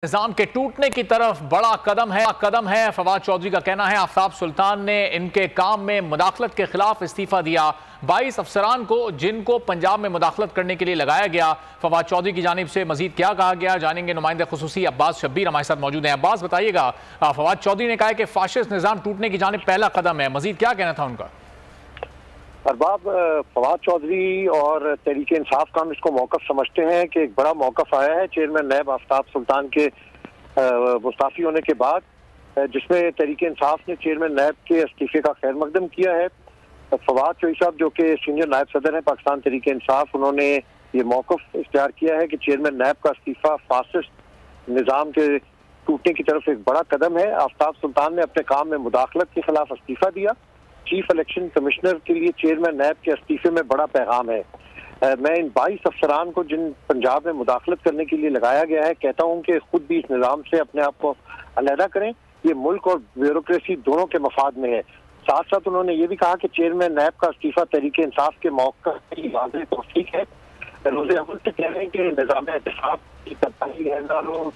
निजाम के टूटने की तरफ बड़ा कदम है। फवाद चौधरी का कहना है आफ्ताब सुल्तान ने इनके काम में मुदाखलत के खिलाफ इस्तीफा दिया। 22 अफसरान को जिनको पंजाब में मुदाखलत करने के लिए लगाया गया, फवाद चौधरी की जानिब से मजीद क्या कहा गया जानेंगे। नुमाइंदे खुसूसी अब्बास शब्बीर हमारे साथ मौजूद हैं। अब्बास बताइएगा, फवाद चौधरी ने कहा है कि फाशिस्ट निजाम टूटने की जानिब पहला कदम है, मजीद क्या कहना था उनका? अरबाब, फवाद चौधरी और तहरीक इंसाफ का हम इसको मौकफ समझते हैं कि एक बड़ा मौकफ आया है चेयरमैन नैब आफ्ताब सुल्तान के मुस्ताफी होने के बाद, जिसमें तहरीक इंसाफ ने चेयरमैन नैब के इस्तीफे का खैर मकदम किया है। फवाद चौधरी साहब जो कि सीनियर नायब सदर हैं पाकिस्तान तहरीक इंसाफ, उन्होंने ये मौकफ इख्तियार किया है कि चेयरमैन नैब का इस्तीफा फासिस्ट निज़ाम के टूटने की तरफ एक बड़ा कदम है। आफ्ताब सुल्तान ने अपने काम में मुदाखलत के खिलाफ इस्तीफा दिया। चीफ इलेक्शन कमिश्नर के लिए चेयरमैन नैब के इस्तीफे में बड़ा पैगाम है। मैं इन 22 अफसरान को जिन पंजाब में मुदाखलत करने के लिए लगाया गया है, कहता हूं कि खुद भी इस निज़ाम से अपने आप को अलहदा करें। ये मुल्क और ब्यूरोक्रेसी दोनों के मफाद में है। साथ साथ उन्होंने ये भी कहा कि चेयरमैन नैब का इस्तीफा तहरीक इंसाफ के मौका की वाज़ेह तौसीक है। रोज़े अव्वल से कह रहे हैं कि निज़ाम एहतसाब की तब्दीली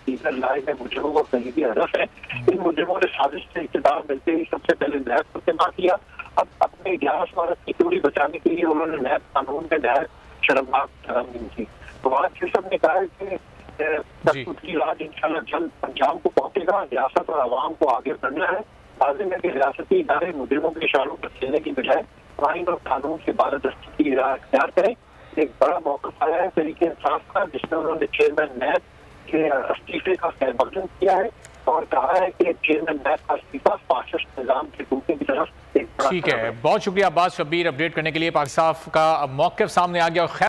दीगर लाए गए मुजरिमों का करीबी हदफ है। इन मुजरिमों ने साजिश से इक़्तिदार मिलते ही सबसे पहले नैब को इस्तेमाल किया। अब अपने 11 स्मारक की चोरी बचाने के लिए उन्होंने नैब कानून में नैब शर्मनाक तरमीम की। फवाद चौधरी ने कहा है कि राज इंशाल्लाह जल्द पंजाब को पहुंचेगा। रियासत और आवाम को आगे बढ़ना है। लाजिम है कि रियासती इदारे मुजरिमों के इशारों पर चलने की बजाय आइन और कानून से बालादस्ती की राह इख्तियार करें। एक बड़ा मौक़िफ़ आया है तहरीक इंसाफ का, जिसमें उन्होंने चेयरमैन नैब के इस्तीफे का खैर मकदम किया है और कहा है कि चेयरमैन नैब का इस्तीफा फाशिस्ट निज़ाम के टूटने की तरफ। ठीक है, बहुत शुक्रिया अब्बास शब्बीर अपडेट करने के लिए। पाक साफ का मौक़िफ़ सामने आ गया।